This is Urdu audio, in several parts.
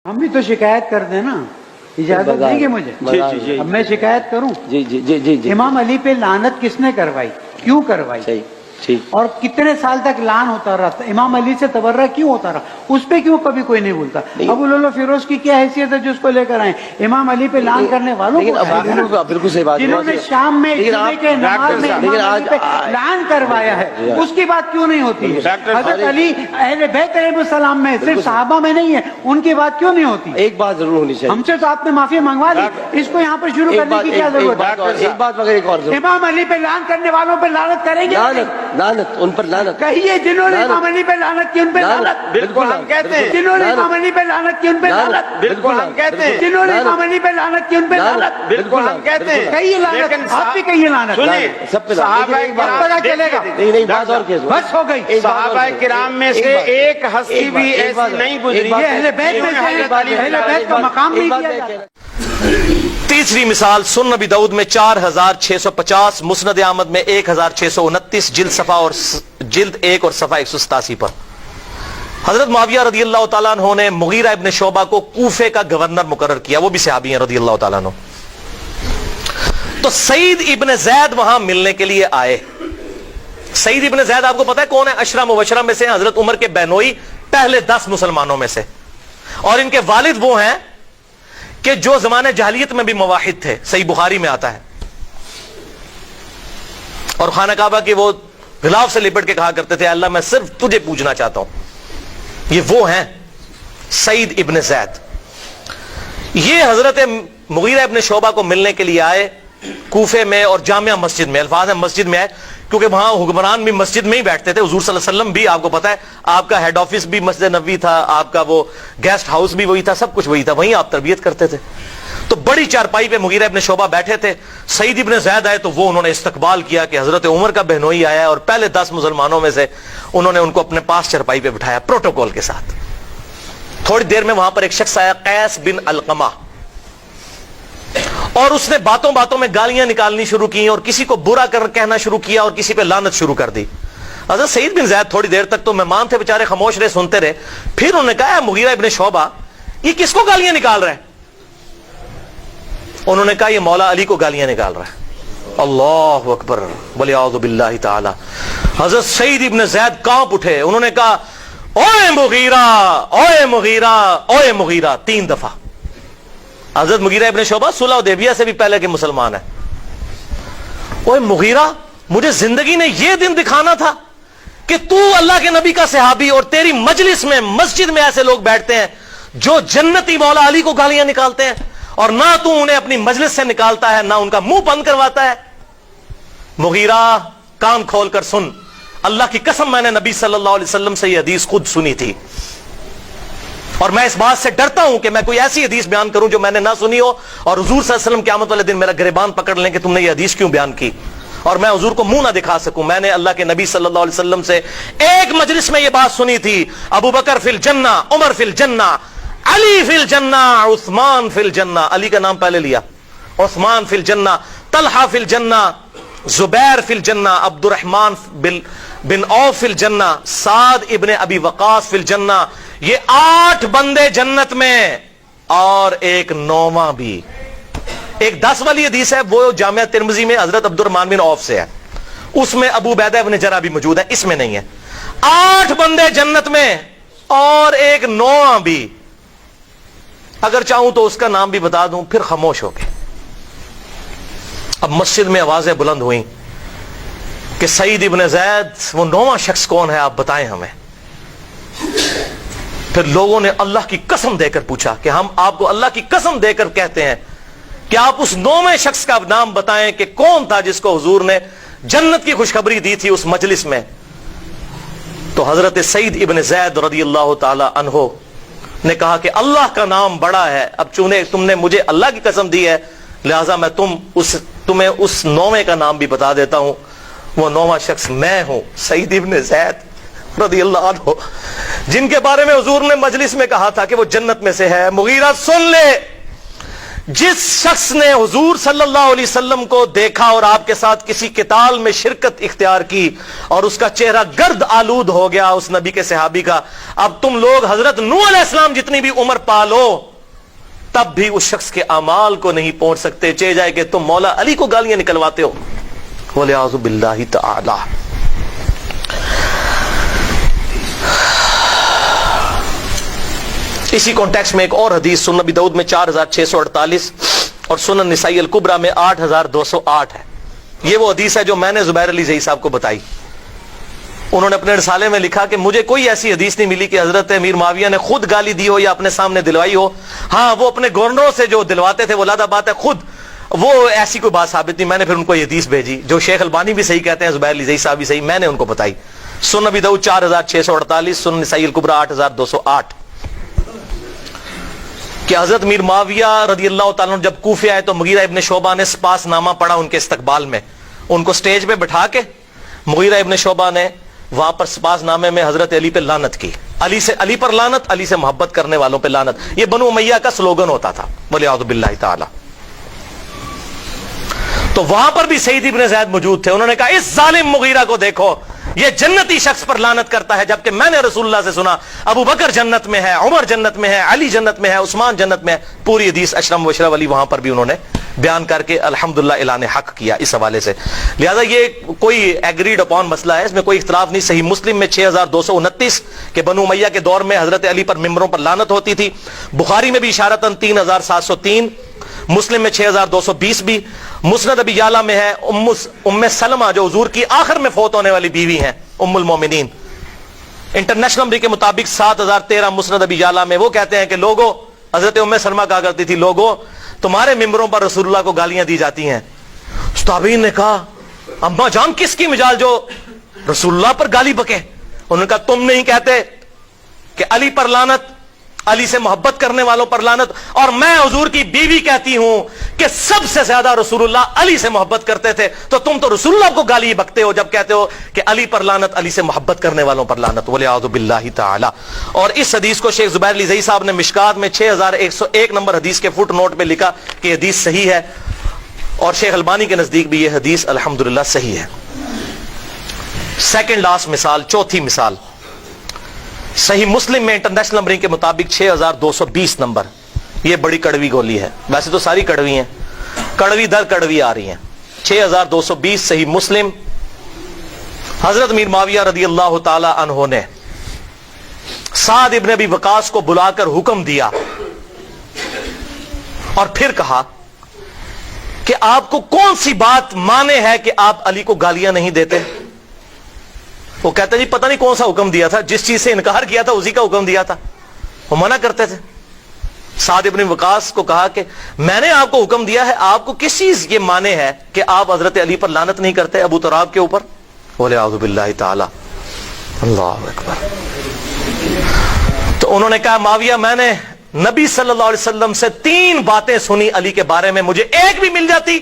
ہم بھی تو شکایت کر دیں نا، اجازت دیں گے مجھے؟ اب میں شکایت کروں؟ جی جی جی جی جی امام علی پہ لعنت کس نے کروائی، کیوں کروائی، صحیح ٹھیک اور کتنے سال تک لعن ہوتا رہا؟ امام علی سے تبرہ کیوں ہوتا رہا؟ اس پہ کیوں کبھی کوئی نہیں بولتا؟ ابو لولو فیروز کی کیا حیثیت ہے جو اس کو لے کر آئے؟ امام علی پہ لعن کرنے والوں کو بالکل صحیح بات ہے، جنہوں نے شام میں جمعے کے نماز میں امام علی پہ لعن کروایا ہے، اس کی بات کیوں نہیں ہوتی ہے؟ حضرت علی اہل بیت علیہ السلام میں صرف صحابہ میں نہیں ہے، ان کی بات کیوں نہیں ہوتی؟ ایک بات ضرور ہونی چاہیے، ہم سے تو آپ نے معافی منگوا لی، اس کو یہاں پر شروع کرنے کی کیا ضرورت ہے؟ ایک بات مگر ایک اور ضرور، امام علی پہ لعن کرنے والوں پہ لعنت کریں گے؟ لعنت ان پر لعنت کہیے جنہوں نے امام علی پہ لعنت کی ان پہ لعنت، بالکل ہم کہتے ہیں، جنہوں نے امام علی پہ لعنت کی ان پہ لعنت، بالکل ہم کہتے ہیں، جنہوں نے امام علی پہ لعنت کی ان پہ لعنت، بالکل ہم کہتے ہیں، کہیے لعنت، آپ بھی کہیے لعنت، سب پہ پتہ چلے گا؟ نہیں بات اور کیا، بس ہو گئی۔ صحابہ کرام میں سے ایک ہستی بھی ایسی نہیں گزری یہ اہل بیت میں سے اہل بیت کا مقام نہیں دیا جاتا۔ تیسری مثال سنن نبی داؤد میں 4650، مسند احمد میں 1629، جلد 1 اور صفحہ 187 پر حضرت معاویہ رضی اللہ تعالیٰ عنہ نے مغیرہ ابن شعبہ کو کوفے کا گورنر مقرر کیا، وہ بھی صحابی ہیں رضی اللہ تعالیٰ عنہ۔ تو سعید ابن زید وہاں ملنے کے لیے آئے۔ سعید ابن زید آپ کو پتا ہے کون ہے؟ عشرہ مبشرہ میں سے حضرت عمر کے بہنوئی، پہلے 10 مسلمانوں میں سے، اور ان کے والد وہ ہیں کہ جو زمانے جاہلیت میں بھی موحد تھے، صحیح بخاری میں آتا ہے، اور خانہ کعبہ کے وہ غلاف سے لپٹ کے کہا کرتے تھے اللہ میں صرف تجھے پوجنا چاہتا ہوں۔ یہ وہ ہیں سعید ابن زید۔ یہ حضرت مغیرہ ابن شعبہ کو ملنے کے لیے آئے کوفے میں، اور جامعہ مسجد میں، الفاظ ہیں مسجد میں آئے کیونکہ وہاں حکمران بھی مسجد میں ہی بیٹھتے تھے، حضور صلی اللہ علیہ وسلم بھی آپ کو پتا ہے آپ کا ہیڈ آفس بھی مسجد نبوی تھا، آپ کا وہ گیسٹ ہاؤس بھی وہی تھا، سب کچھ وہی تھا، وہیں آپ تربیت کرتے تھے۔ تو بڑی چارپائی پہ مغیرہ ابن شعبہ بیٹھے تھے، سعید ابن زید آئے تو وہ انہوں نے استقبال کیا کہ حضرت عمر کا بہنوئی آیا ہے، اور پہلے 10 مسلمانوں میں سے انہوں نے ان کو اپنے پاس چارپائی پہ بٹھایا پروٹوکول کے ساتھ۔ تھوڑی دیر میں وہاں پر ایک شخص آیا قیس بن علقمہ، اور اس نے باتوں باتوں میں گالیاں نکالنی شروع کی اور کسی کو برا کہنا شروع کیا اور کسی پہ لعنت شروع کر دی۔ حضرت سعید بن زید تھوڑی دیر تک تو مہمان تھے بیچارے، خاموش رہے، سنتے رہے۔ پھر انہوں نے کہا مغیرہ ابن شعبہ یہ کس کو گالیاں نکال رہا ہے؟ انہوں نے کہا یہ مولا علی کو گالیاں نکال رہا ہے۔ اللہ اکبر والیعوذ باللہ تعالی۔ حضرت سعید ابن زید کانپ اٹھے، انہوں نے کہا اوے مغیرہ، اوے مغیرہ، اوے مغیرہ، 3 دفعہ۔ حضرت مغیرہ ابن شعبہ صلح حدیبیہ سے بھی پہلے کے مسلمان ہیں۔ اوے مغیرہ، مجھے زندگی نے یہ دن دکھانا تھا کہ تو اللہ کے نبی کا صحابی اور تیری مجلس میں مسجد میں ایسے لوگ بیٹھتے ہیں جو جنتی مولا علی کو گالیاں نکالتے ہیں، اور نہ تو انہیں اپنی مجلس سے نکالتا ہے نہ ان کا منہ بند کرواتا ہے۔ مغیرہ کان کھول کر سن، اللہ کی قسم میں نے نبی صلی اللہ علیہ وسلم سے یہ حدیث خود سنی تھی، اور میں اس بات سے ڈرتا ہوں کہ میں کوئی ایسی حدیث بیان کروں جو میں نے نہ سنی ہو، اور حضور صلی اللہ علیہ وسلم قیامت والے دن میرا گریبان پکڑ لیں کہ تم نے یہ حدیث کیوں بیان کی، اور میں حضور کو منہ نہ دکھا سکوں۔ میں نے اللہ کے نبی صلی اللہ علیہ وسلم سے ایک مجلس میں یہ بات سنی تھی، ابو بکر فی الجنہ، عمر فی الجنہ، علی فی الجنہ، عثمان فی الجنہ، علی کا نام پہلے لیا، عثمان فی الجنہ، طلحہ فی الجنہ، زبیر فی الجنہ، عبد الرحمن بن عوف فی الجنہ، سعد ابن ابی وقاص فی الجنہ۔ یہ 8 بندے جنت میں، اور ایک 9واں بھی۔ ایک 10 والی حدیث ہے وہ جامعہ ترمذی میں حضرت عبد الرحمن بن عوف سے ہے، اس میں ابو عبیدہ ابن جرح بھی موجود ہے، اس میں نہیں ہے۔ 8 بندے جنت میں اور ایک 9واں بھی، اگر چاہوں تو اس کا نام بھی بتا دوں، پھر خاموش ہو گئے۔ اب مسجد میں آوازیں بلند ہوئیں کہ سعید ابن زید وہ 9واں شخص کون ہے آپ بتائیں ہمیں۔ پھر لوگوں نے اللہ کی قسم دے کر پوچھا کہ ہم آپ کو اللہ کی قسم دے کر کہتے ہیں کہ آپ اس 9ویں شخص کا نام بتائیں کہ کون تھا جس کو حضور نے جنت کی خوشخبری دی تھی اس مجلس میں۔ تو حضرت سعید ابن زید رضی اللہ تعالی عنہ نے کہا کہ اللہ کا نام بڑا ہے، اب چونکہ تم نے مجھے اللہ کی قسم دی ہے لہذا میں تمہیں اس 9ویں کا نام بھی بتا دیتا ہوں۔ وہ 9واں شخص میں ہوں، سعید ابن زید رضی اللہ عنہ، جن کے بارے میں حضور نے مجلس میں کہا تھا کہ وہ جنت میں سے ہے۔ مغیرہ سن لے جس شخص نے حضور صلی اللہ علیہ وسلم کو دیکھا اور آپ کے ساتھ کسی قتال میں شرکت اختیار کی اور اس کا چہرہ گرد آلود ہو گیا اس نبی کے صحابی کا، اب تم لوگ حضرت نوح علیہ السلام جتنی بھی عمر پالو تب بھی اس شخص کے اعمال کو نہیں پہنچ سکتے، چہ جائے کہ تم مولا علی کو گالیاں نکلواتے ہو، وَلِعَوْذُ بِاللَّهِ تَعَالَى۔ اسی کانٹیکس میں ایک اور حدیث سنن نبی داؤد میں 4648 اور سنن نسائی الکبریٰ میں 8208 ہے۔ یہ وہ حدیث ہے جو میں نے زبیر علی زئی صاحب کو بتائی۔ انہوں نے اپنے رسالے میں لکھا کہ مجھے کوئی ایسی حدیث نہیں ملی کہ حضرت امیر معاویہ نے خود گالی دی ہو یا اپنے سامنے دلوائی ہو۔ ہاں وہ اپنے گورنروں سے جو دلواتے تھے وہ علیحدہ بات ہے، خود وہ ایسی کوئی بات ثابت نہیں۔ میں نے پھر ان کو یہ حدیث بھیجی جو شیخ البانی بھی صحیح کہتے ہیں، زبیر علی زئی صاحب بھی صحیح، میں نے ان کو بتائی۔ سنن نبی داؤد 4648، سنن نسائی الکبریٰ 8208 کہ حضرت امیر معاویہ رضی اللہ تعالیٰ عنہ جب کوفے آئے تو مغیرہ ابن شعبہ نے سپاس نامہ پڑھا ان کے استقبال میں، ان کو سٹیج پہ بٹھا کے مغیرہ ابن شعبہ نے وہاں پر سپاس نامے میں حضرت علی پہ لعنت کی، علی پر لعنت، علی سے محبت کرنے والوں پہ لعنت، یہ بنو امیہ کا سلوگن ہوتا تھا، وَلِعَوْذُ بِاللَّهِ تَعَالَى۔ تو وہاں پر بھی سعید ابن زید موجود تھے، انہوں نے کہا اس ظالم مغیرہ کو دیکھو، یہ جنتی شخص پر لعنت کرتا ہے، جبکہ میں نے رسول اللہ سے سنا ابو بکر جنت میں ہے، عمر جنت میں ہے، علی جنت میں ہے، عثمان جنت میں ہے۔ پوری حدیث اشرم مبشرہ والی وہاں پر بھی انہوں نے بیان کر کے الحمدللہ اعلان حق کیا اس حوالے سے۔ لہذا یہ کوئی ایگریڈ اپون مسئلہ ہے، اس میں کوئی اختلاف نہیں۔ صحیح مسلم میں 6229 کہ بنو امیہ کے دور میں حضرت علی پر ممبروں پر لعنت ہوتی تھی، بخاری میں بھی اشارتاً 3703، مسلم میں 6220 بھی، مسند ابی یعلا میں ہے ام سلمہ جو حضور کی آخر میں فوت ہونے والی بیوی ہیں، ام المومنین، انٹرنیشنل نمبر کے مطابق 7013 مسند ابی یعلا میں۔ وہ کہتے ہیں کہ لوگوں، حضرت ام سلمہ کہا کرتی تھی لوگوں تمہارے ممبروں پر رسول اللہ کو گالیاں دی جاتی ہیں۔ تابعین نے کہا اماں جان کس کی مجال جو رسول اللہ پر گالی بکے؟ انہوں نے کہا تم نہیں کہتے کہ علی پر لعنت، علی سے محبت کرنے والوں پر لعنت، اور میں حضور کی بیوی کہتی ہوں کہ سب سے زیادہ رسول اللہ علی سے محبت کرتے تھے، تو تم تو رسول اللہ کو گالی بکتے ہو جب کہتے ہو کہ علی پر لعنت، علی سے محبت کرنے والوں پر لعنت، وَلِعَوْذُ بِاللَّهِ تَعَالَى۔ اور اس حدیث کو شیخ زبیر علی زئی صاحب نے مشکات میں 6101 نمبر حدیث کے فٹ نوٹ میں لکھا کہ حدیث صحیح ہے، اور شیخ البانی کے نزدیک بھی یہ حدیث الحمدللہ صحیح ہے۔ سیکنڈ لاسٹ مثال، چوتھی مثال، صحیح مسلم میں انٹرنیشنل نمبرنگ کے مطابق 6220 نمبر، یہ بڑی کڑوی گولی ہے، ویسے تو ساری کڑوی ہیں، کڑوی در کڑوی آ رہی ہیں۔ 6220 صحیح مسلم، حضرت امیر معاویہ رضی اللہ تعالی عنہ نے سعد ابن ابی وقاص کو بلا کر حکم دیا اور پھر کہا کہ آپ کو کون سی بات مانے ہے کہ آپ علی کو گالیاں نہیں دیتے؟ وہ کہتے جی پتہ نہیں کون سا حکم دیا تھا، جس چیز سے انکار کیا تھا اسی کا حکم دیا تھا، وہ منع کرتے تھے۔ سعد ابن وقاص کو کہا کہ میں نے آپ کو حکم دیا ہے، آپ کو کس چیز یہ مانے ہے کہ آپ حضرت علی پر لعنت نہیں کرتے، ابو تراب کے اوپر؟ بولے اعوذ باللہ تعالی، اللہ اکبر۔ تو انہوں نے کہا معاویہ میں نے نبی صلی اللہ علیہ وسلم سے 3 باتیں سنی علی کے بارے میں، مجھے ایک بھی مل جاتی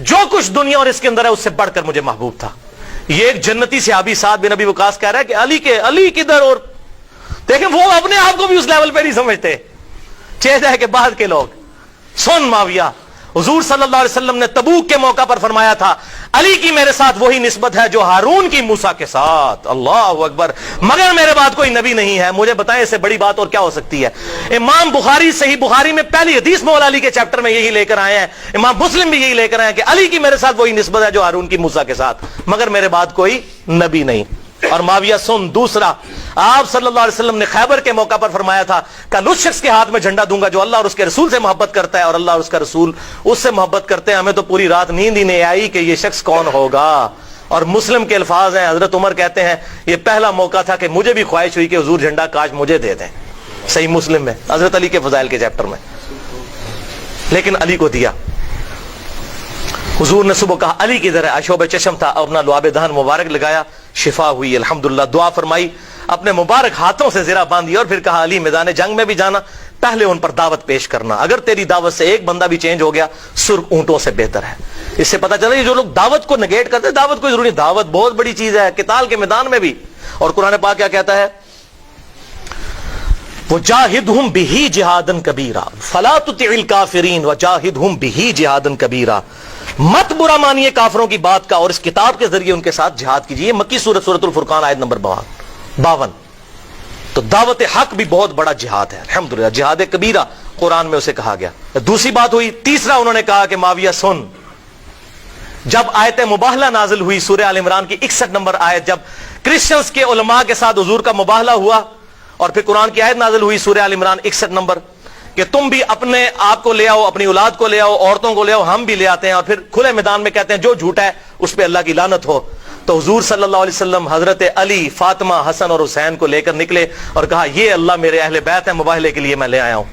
جو کچھ دنیا اور اس کے اندر ہے اس سے بڑھ کر مجھے محبوب تھا۔ یہ ایک جنتی صحابی سعد بن ابی وقاص کہہ رہا ہے کہ علی کدھر، اور دیکھیں وہ اپنے آپ کو بھی اس لیول پہ نہیں سمجھتے، چہرہ کے بعد کے لوگ۔ سن معاویہ، حضور صلی اللہ علیہ وسلم نے تبوک کے موقع پر فرمایا تھا علی کی میرے ساتھ وہی نسبت ہے جو ہارون کی موسیٰ کے ساتھ، اللہ اکبر، مگر میرے بعد کوئی نبی نہیں ہے۔ مجھے بتائیں اس سے بڑی بات اور کیا ہو سکتی ہے؟ امام بخاری صحیح بخاری میں پہلی حدیث مولا علی کے چیپٹر میں یہی لے کر آئے ہیں، امام مسلم بھی یہی لے کر آئے ہیں کہ علی کی میرے ساتھ وہی نسبت ہے جو ہارون کی موسیٰ کے ساتھ، مگر میرے بعد کوئی نبی نہیں۔ اور معاویہ سن دوسرا، آپ صلی اللہ علیہ وسلم نے خیبر کے موقع پر فرمایا تھا کل اس شخص کے ہاتھ میں جھنڈا دوں گا جو اللہ اور اس کے رسول سے محبت کرتا ہے، اور اللہ اور اس کا رسول اس سے محبت کرتے ہیں، ہمیں تو پوری رات نیند ہی نہیں آئی کہ یہ شخص کون ہوگا۔ اور مسلم کے الفاظ ہیں، حضرت عمر کہتے ہیں یہ پہلا موقع تھا کہ مجھے بھی خواہش ہوئی کہ حضور جھنڈا کاش مجھے دے دیں، صحیح مسلم میں حضرت علی کے فضائل کے چیپٹر میں، لیکن علی کو دیا۔ حضور نے صبح کہا علی کی طرح اشوب چشم تھا، اپنا لعاب دہن مبارک لگایا، شفا ہوئی الحمدللہ، دعا فرمائی، اپنے مبارک ہاتھوں سے زرہ باندھی، اور پھر کہا علی میدان جنگ میں بھی جانا، پہلے ان پر دعوت پیش کرنا، اگر تیری دعوت سے ایک بندہ بھی چینج ہو گیا سرخ اونٹوں سے بہتر ہے۔ اس سے پتہ چلا یہ جو لوگ دعوت کو نگیٹ کرتے ہیں، دعوت کوئی ضروری، دعوت بہت بڑی چیز ہے قتال کے میدان میں بھی۔ اور قرآن پاک کیا کہتا ہے؟ وجاہدہم بہی جہادن کبیرا فلا تطع الکافرین وجاہدہم بہی جہادن کبیرا، مت برا مانیے کافروں کی بات کا اور اس کتاب کے ذریعے ان کے ساتھ جہاد کیجیے. مکی سورت سورۃ الفرقان آیت نمبر 52. تو دعوت حق بھی بہت بڑا جہاد ہے الحمدللہ، جہاد کبیرہ قرآن میں اسے کہا گیا. دوسری بات ہوئی، تیسرا انہوں نے کہا کہ معاویہ سن، جب آیت مباہلہ نازل ہوئی سورہ آل عمران کی 61 نمبر آیت، جب کرسچنز کے علماء کے ساتھ حضور کا مباہلہ ہوا اور پھر قرآن کی آیت نازل ہوئی سورہ آل عمران 61 نمبر کہ تم بھی اپنے آپ کو لے آؤ، اپنی اولاد کو لے آؤ، عورتوں کو لے آؤ، ہم بھی لے آتے ہیں، اور پھر کھلے میدان میں کہتے ہیں جو جھوٹا ہے اس پہ اللہ کی لعنت ہو. تو حضور صلی اللہ علیہ وسلم حضرت علی، فاطمہ، حسن اور حسین کو لے کر نکلے اور کہا یہ اللہ میرے اہل بیت ہیں، مباہلے کے لیے میں لے آیا ہوں.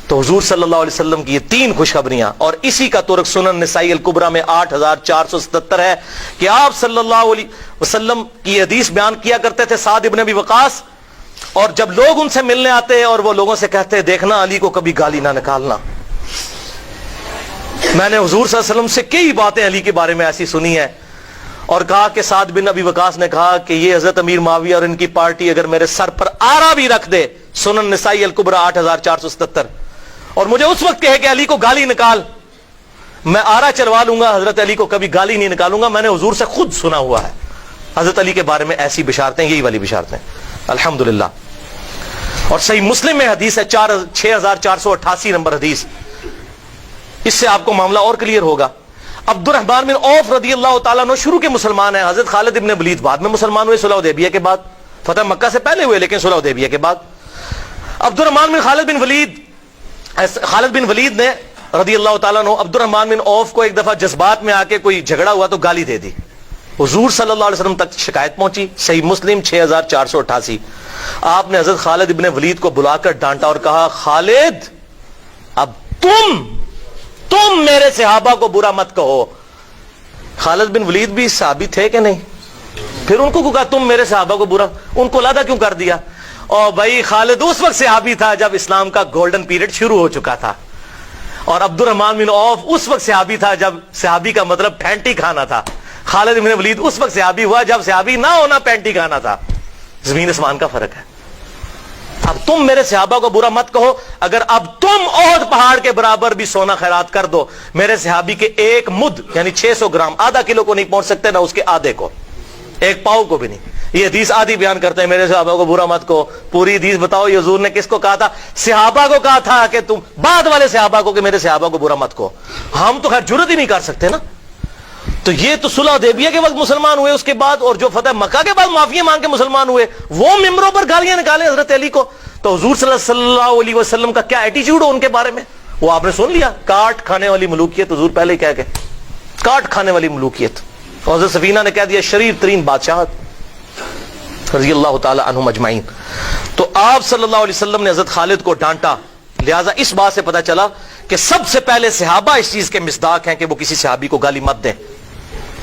تو حضور صلی اللہ علیہ وسلم کی یہ 3 خوشخبریاں، اور اسی کا ترک سنن نسائی الکبریٰ میں 8477 ہے کہ آپ صلی اللہ علیہ وسلم کی حدیث بیان کیا کرتے تھے سعد ابن ابی وقاص، اور جب لوگ ان سے ملنے آتے اور وہ لوگوں سے کہتے دیکھنا علی کو کبھی گالی نہ نکالنا. میں نے حضور صلی اللہ علیہ وسلم سے کئی باتیں علی کے بارے میں ایسی سنی ہیں، اور کہا کہ سعد بن ابی وقاص نے کہا کہ یہ حضرت امیر معاویہ اور ان کی پارٹی اگر میرے سر پر آرا بھی رکھ دے، سنن نسائی الکبریٰ 8477، اور مجھے اس وقت کہے کہ علی کو گالی نکال، میں آرا چلوا لوں گا، حضرت علی کو کبھی گالی نہیں نکالوں گا. میں نے حضور سے خود سنا ہوا ہے حضرت علی کے بارے میں ایسی بشارتیں، یہی والی بشارتیں الحمدللہ. اور صحیح مسلم میں حدیث ہے 6488 نمبر حدیث، اس سے آپ کو معاملہ اور کلیئر ہوگا. عبد الرحمن بن عوف رضی اللہ تعالیٰ عنہ شروع کے مسلمان ہیں. حضرت خالد ابن ولید بعد میں مسلمان ہوئے، صلح حدیبیہ کے بعد، فتح مکہ سے پہلے ہوئے لیکن صلح حدیبیہ کے بعد. عبد الرحمن بن خالد بن ولید نے رضی اللہ تعالیٰ عنہ عبد الرحمن بن عوف کو ایک دفعہ جذبات میں آ کے کوئی جھگڑا ہوا تو گالی دے دی. حضور صلی اللہ علیہ وسلم تک شکایت پہنچی، صحیح مسلم 6488. آپ نے حضرت خالد ابن ولید کو بلا کر ڈانٹا اور کہا خالد اب تم میرے صحابہ کو برا مت کہو. خالد بن ولید بھی صحابی تھے کہ نہیں؟ پھر ان کو کہا تم میرے صحابہ کو برا، ان کو علیحدہ کیوں کر دیا؟ اور بھائی خالد اس وقت صحابی تھا جب اسلام کا گولڈن پیریڈ شروع ہو چکا تھا، اور عبد الرحمن بن عوف اس وقت صحابی تھا جب صحابی کا مطلب پینٹی کھانا تھا. خالد بن ولید اس وقت صحابی ہوا جب صحابی نہ ہونا پینٹی کھانا تھا. زمین اسمان کا فرق ہے. اب تم میرے صحابہ کو برا مت کہو. اگر اب تم احد پہاڑ کے برابر بھی سونا خیرات کر دو، میرے صحابی کے ایک مد یعنی 600 گرام، آدھا کلو کو نہیں پہنچ سکتے، نہ اس کے آدھے کو، ایک پاؤ کو بھی نہیں. یہ حدیث آدھی بیان کرتے ہیں میرے صحابہ کو برا مت کہو. پوری حدیث بتاؤ یہ حضور نے کس کو کہا تھا؟ صحابہ کو کہا تھا کہ تم بعد والے صحابہ کو کہ میرے صحابہ کو برا مت کہو. ہم تو خیر جرت ہی نہیں کر سکتے نا. تو یہ تو صلح حدیبیہ کے وقت مسلمان ہوئے، اس کے بعد اور جو فتح مکہ کے بعد معافی مانگ کے مسلمان ہوئے، وہ ممبروں پر گالیاں نکالیں حضرت علی کو. تو حضور صلی اللہ علیہ وسلم کا کیا ایٹیچیوڈ ہو ان کے بارے میں وہ آپ نے سن لیا. کاٹ کھانے والی ملوکیت، حضور پہلے ہی کہہ کے کاٹ کھانے والی ملوکیت. اور حضرت سفینہ نے کہہ دیا شریر ترین بادشاہت رضی اللہ تعالی عنہم اجمعین. تو آپ صلی اللہ علیہ وسلم نے حضرت خالد کو ڈانٹا. لہٰذا اس بات سے پتہ چلا کہ سب سے پہلے صحابہ اس چیز کے مصداق ہیں کہ وہ کسی صحابی کو گالی مت دیں.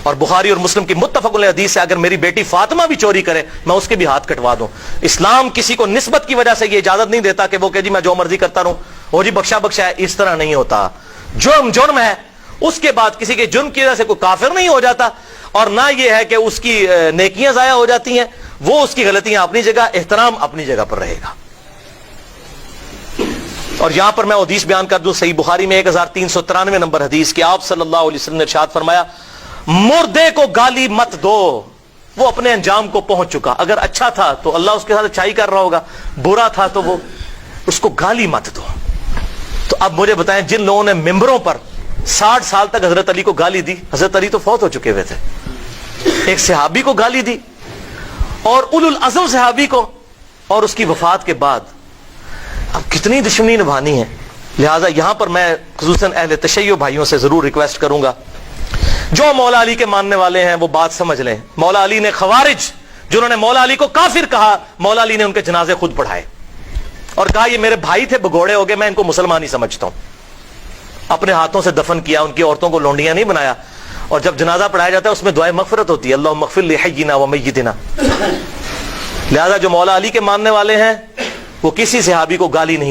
اور بخاری اور مسلم کی متفق علیہ حدیث ہے اگر میری بیٹی فاطمہ بھی چوری کرے میں اس کے بھی ہاتھ کٹوا دوں. اسلام کسی کو نسبت کی وجہ سے یہ اجازت نہیں دیتا کہ وہ کہ جی میں جو مرضی کرتا رہوں، وہ جی بخشا ہے. اس طرح نہیں ہوتا. جرم ہے، اس کے بعد کسی کے جرم کی وجہ سے کوئی کافر نہیں ہو جاتا، اور نہ یہ ہے کہ اس کی نیکیاں ضائع ہو جاتی ہیں. وہ اس کی غلطیاں اپنی جگہ، احترام اپنی جگہ پر رہے گا. اور یہاں پر میں حدیث بیان کر دوں صحیح بخاری میں 1393 نمبر حدیث کہ آپ صلی اللہ علیہ وسلم نے ارشاد فرمایا مردے کو گالی مت دو، وہ اپنے انجام کو پہنچ چکا. اگر اچھا تھا تو اللہ اس کے ساتھ اچھائی کر رہا ہوگا، برا تھا تو وہ اس کو گالی مت دو. تو اب مجھے بتائیں جن لوگوں نے ممبروں پر 60 سال تک حضرت علی کو گالی دی، حضرت علی تو فوت ہو چکے ہوئے تھے، ایک صحابی کو گالی دی اور اولو العزم صحابی کو، اور اس کی وفات کے بعد اب کتنی دشمنی نبھانی ہے. لہٰذا یہاں پر میں خصوصاً اہل تشیع بھائیوں سے ضرور ریکویسٹ کروں گا جو مولا علی کے ماننے والے ہیں وہ بات سمجھ لیں. مولا علی نے خوارج جنہوں نے مولا علی کو کافر کہا، مولا علی نے ان کے جنازے خود پڑھائے اور کہا یہ میرے بھائی تھے، بگوڑے ہو گئے، میں ان کو مسلمان ہی سمجھتا ہوں. اپنے ہاتھوں سے دفن کیا، ان کی عورتوں کو لونڈیاں نہیں بنایا. اور جب جنازہ پڑھایا جاتا ہے اس میں دعائے مغفرت ہوتی ہے، اللہم اغفر لحینا و میتنا. لہذا جو مولا علی کے ماننے والے ہیں وہ کسی صحابی کو گالی نہیں